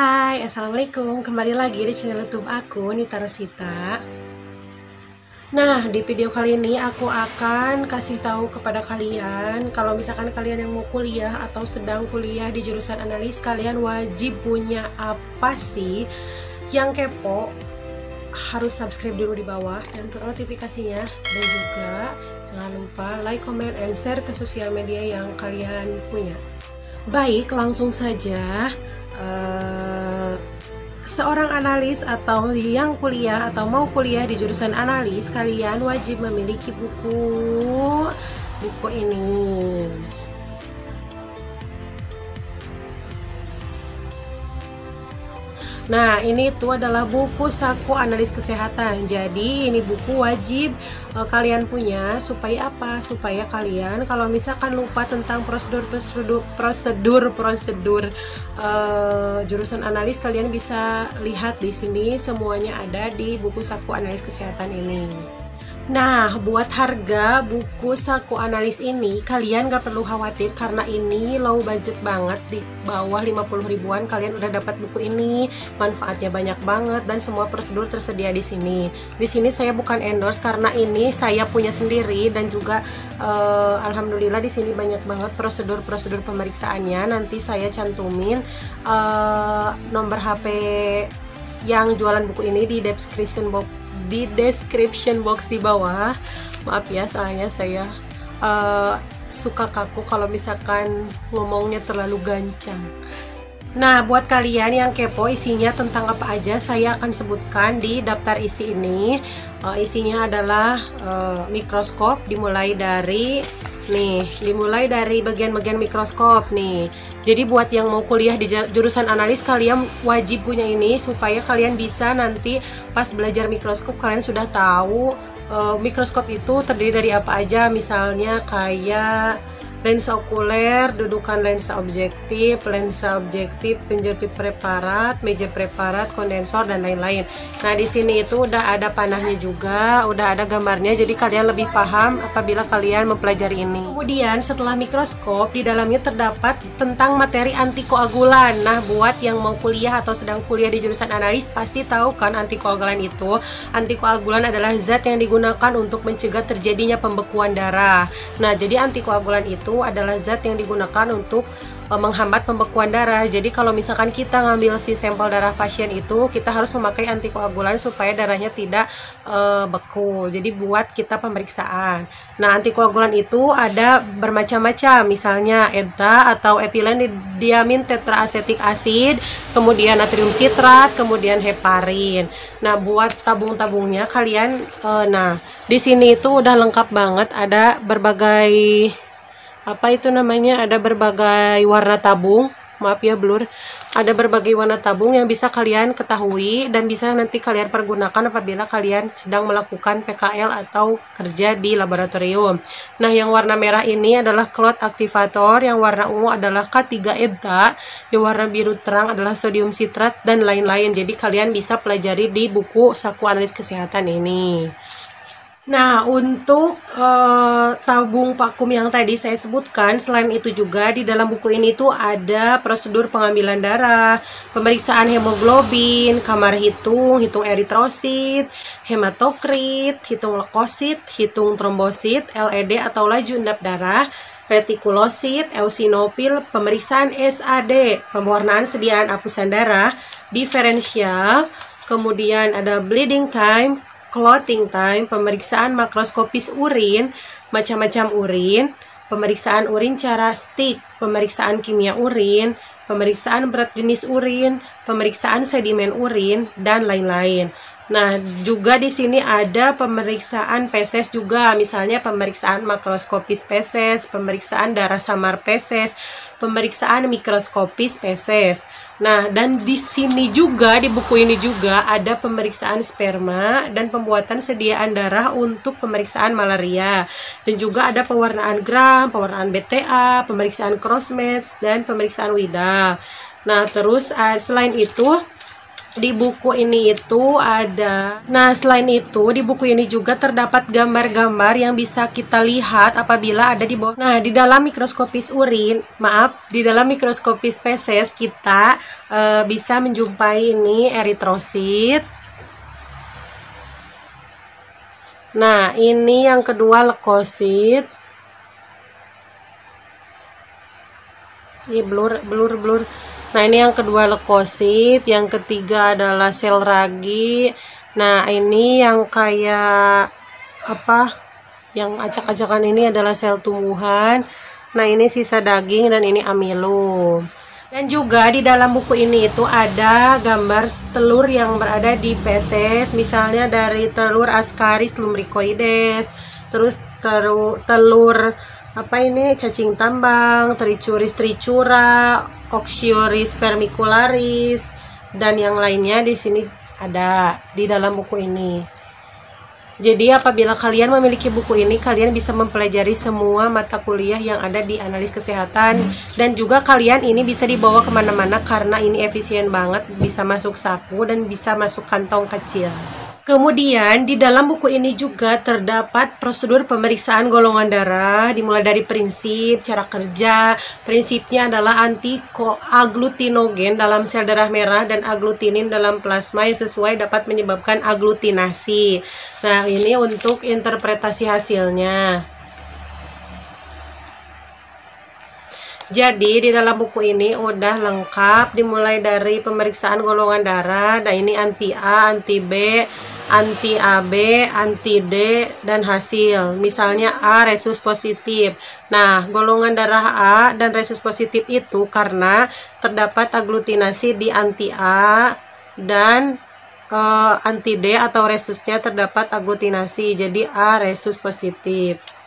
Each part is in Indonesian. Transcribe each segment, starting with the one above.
Hai, Assalamualaikum. Kembali lagi di channel YouTube aku, Nita Rosita. Nah, di video kali ini aku akan kasih tahu kepada kalian kalau misalkan kalian yang mau kuliah atau sedang kuliah di jurusan analis, kalian wajib punya apa sih? Yang kepo harus subscribe dulu di bawah dan turun notifikasinya, dan juga jangan lupa like, comment, and share ke sosial media yang kalian punya. Baik, langsung saja. Seorang analis atau yang kuliah atau mau kuliah di jurusan analis, kalian wajib memiliki buku ini. Nah, ini tuh adalah buku saku analis kesehatan. Jadi ini buku wajib kalian punya. Supaya apa? Supaya kalian kalau misalkan lupa tentang prosedur jurusan analis, kalian bisa lihat di sini, semuanya ada di buku saku analis kesehatan ini. Nah, buat harga buku saku analis ini kalian gak perlu khawatir karena ini low budget banget, di bawah 50 ribuan kalian udah dapat buku ini. Manfaatnya banyak banget dan semua prosedur tersedia di sini. Di sini saya bukan endorse karena ini saya punya sendiri, dan juga alhamdulillah di sini banyak banget prosedur pemeriksaannya. Nanti saya cantumin nomor HP yang jualan buku ini di description box di bawah. Maaf ya, soalnya saya suka kaku kalau misalkan ngomongnya terlalu gancang. Nah, buat kalian yang kepo isinya tentang apa aja, saya akan sebutkan di daftar isi ini. Isinya adalah mikroskop, dimulai dari bagian-bagian mikroskop nih. Jadi buat yang mau kuliah di jurusan analis, kalian wajib punya ini supaya kalian bisa nanti pas belajar mikroskop kalian sudah tahu mikroskop itu terdiri dari apa aja. Misalnya kayak lensa okuler, dudukan lensa objektif, penjepit preparat, meja preparat, kondensor, dan lain-lain. Nah, di sini itu udah ada panahnya juga, udah ada gambarnya, jadi kalian lebih paham apabila kalian mempelajari ini. Kemudian setelah mikroskop, di dalamnya terdapat tentang materi antikoagulan. Nah, buat yang mau kuliah atau sedang kuliah di jurusan analis pasti tahu kan antikoagulan itu. Antikoagulan adalah zat yang digunakan untuk mencegah terjadinya pembekuan darah. Nah, jadi antikoagulan itu adalah zat yang digunakan untuk menghambat pembekuan darah. Jadi kalau misalkan kita ngambil si sampel darah pasien itu, kita harus memakai antikoagulan supaya darahnya tidak beku. Jadi buat kita pemeriksaan. Nah, antikoagulan itu ada bermacam-macam, misalnya EDTA atau etilen diamin tetraasetik asid, kemudian natrium sitrat, kemudian heparin. Nah, buat tabung-tabungnya kalian di sini itu udah lengkap banget, ada berbagai ada berbagai warna tabung. Maaf ya blur. Ada berbagai warna tabung yang bisa kalian ketahui dan bisa nanti kalian pergunakan apabila kalian sedang melakukan PKL atau kerja di laboratorium. Nah, yang warna merah ini adalah clot activator, yang warna ungu adalah K3 EDTA, yang warna biru terang adalah sodium sitrat, dan lain-lain. Jadi kalian bisa pelajari di buku saku analis kesehatan ini. Nah, untuk tabung vakum yang tadi saya sebutkan, selain itu juga di dalam buku ini tuh ada prosedur pengambilan darah, pemeriksaan hemoglobin, kamar hitung eritrosit, hematokrit, hitung leukosit, hitung trombosit, LED atau laju endap darah, retikulosit, eosinofil, pemeriksaan SAD, pewarnaan sediaan apusan darah, diferensial, kemudian ada bleeding time, clotting time, pemeriksaan makroskopis urin, macam-macam urin, pemeriksaan urin cara stick, pemeriksaan kimia urin, pemeriksaan berat jenis urin, pemeriksaan sedimen urin, dan lain-lain. Nah, juga di sini ada pemeriksaan feses juga, misalnya pemeriksaan makroskopis feses, pemeriksaan darah samar feses, pemeriksaan mikroskopis feses. Nah, dan di sini juga, di buku ini juga ada pemeriksaan sperma dan pembuatan sediaan darah untuk pemeriksaan malaria. Dan juga ada pewarnaan gram, pewarnaan BTA, pemeriksaan cross match, dan pemeriksaan Widal. Nah, terus selain itu di buku ini itu ada. Nah, selain itu di buku ini juga terdapat gambar-gambar yang bisa kita lihat apabila ada di bawah. Nah, di dalam mikroskopis urin, di dalam mikroskopis feses kita bisa menjumpai ini eritrosit. Nah, ini yang kedua leukosit. Ini blur. Nah, ini yang kedua leukosit, yang ketiga adalah sel ragi. Nah, ini yang kayak apa? Yang acak-acakan ini adalah sel tumbuhan. Nah, ini sisa daging dan ini amilum. Dan juga di dalam buku ini itu ada gambar telur yang berada di feses, misalnya dari telur Ascaris lumbricoides, terus telur apa ini cacing tambang, Trichuris tricura, Oxyuris vermicularis, dan yang lainnya di sini ada di dalam buku ini. Jadi apabila kalian memiliki buku ini, kalian bisa mempelajari semua mata kuliah yang ada di analis kesehatan, dan juga kalian ini bisa dibawa kemana-mana karena ini efisien banget, bisa masuk saku dan bisa masuk kantong kecil. Kemudian di dalam buku ini juga terdapat prosedur pemeriksaan golongan darah, dimulai dari prinsip, cara kerja. Prinsipnya adalah antikoaglutinogen dalam sel darah merah dan aglutinin dalam plasma yang sesuai dapat menyebabkan aglutinasi. Nah, ini untuk interpretasi hasilnya. Jadi di dalam buku ini udah lengkap, dimulai dari pemeriksaan golongan darah. Nah, ini anti A, anti B, anti AB, anti D, dan hasil. Misalnya A resus positif. Nah, golongan darah A dan resus positif itu karena terdapat aglutinasi di anti A dan anti D atau resusnya terdapat aglutinasi. Jadi A resus positif.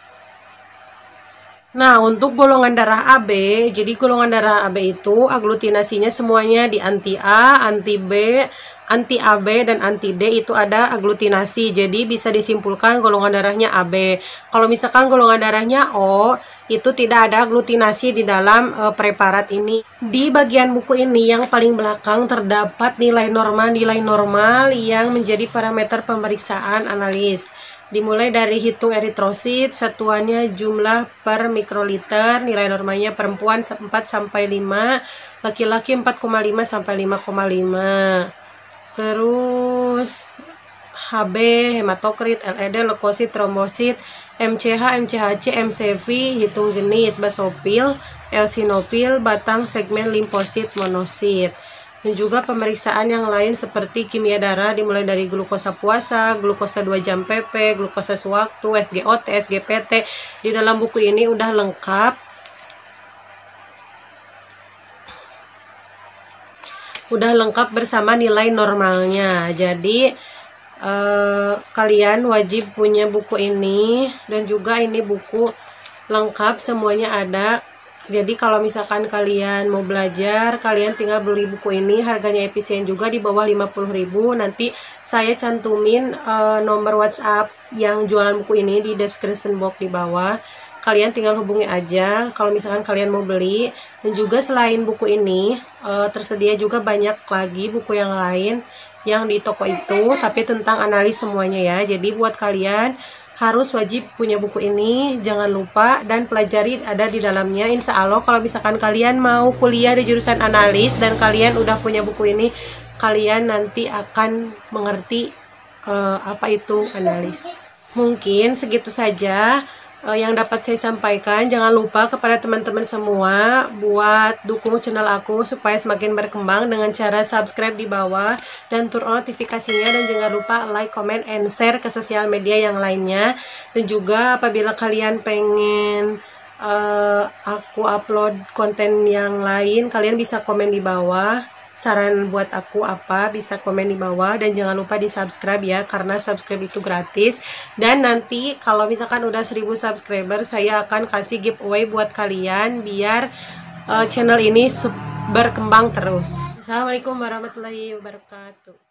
Nah, untuk golongan darah AB, jadi golongan darah AB itu aglutinasinya semuanya di anti A, anti B, anti AB, dan anti D itu ada aglutinasi. Jadi bisa disimpulkan golongan darahnya AB. Kalau misalkan golongan darahnya O, itu tidak ada aglutinasi di dalam preparat ini. Di bagian buku ini yang paling belakang terdapat nilai normal yang menjadi parameter pemeriksaan analis. Dimulai dari hitung eritrosit, satuannya jumlah per mikroliter, nilai normalnya perempuan 4-5, laki-laki 4,5 sampai 5,5. Terus HB, hematokrit, LED, leukosit, trombosit, MCH, MCHC, MCV, hitung jenis basofil, eosinofil, batang segmen limfosit, monosit. Dan juga pemeriksaan yang lain seperti kimia darah dimulai dari glukosa puasa, glukosa 2 jam PP, glukosa sewaktu, SGOT, SGPT. Di dalam buku ini udah lengkap. Bersama nilai normalnya. Jadi kalian wajib punya buku ini, dan juga ini buku lengkap semuanya ada. Jadi kalau misalkan kalian mau belajar, kalian tinggal beli buku ini, harganya efisien juga, di bawah 50.000. Nanti saya cantumin nomor WhatsApp yang jualan buku ini di description box di bawah. Kalian tinggal hubungi aja kalau misalkan kalian mau beli. Dan juga selain buku ini, tersedia juga banyak lagi buku yang lain yang di toko itu, tapi tentang analis semuanya ya. Jadi buat kalian harus wajib punya buku ini, jangan lupa, dan pelajari ada di dalamnya. Insya Allah kalau misalkan kalian mau kuliah di jurusan analis dan kalian udah punya buku ini, kalian nanti akan mengerti apa itu analis. Mungkin segitu saja yang dapat saya sampaikan. Jangan lupa kepada teman-teman semua buat dukung channel aku supaya semakin berkembang dengan cara subscribe di bawah dan turn on notifikasinya, dan jangan lupa like, comment, and share ke sosial media yang lainnya. Dan juga apabila kalian pengen aku upload konten yang lain, kalian bisa komen di bawah. Saran buat aku apa, bisa komen di bawah, dan jangan lupa di subscribe ya, karena subscribe itu gratis. Dan nanti kalau misalkan udah 1000 subscriber, saya akan kasih giveaway buat kalian biar channel ini berkembang terus. Assalamualaikum warahmatullahi wabarakatuh.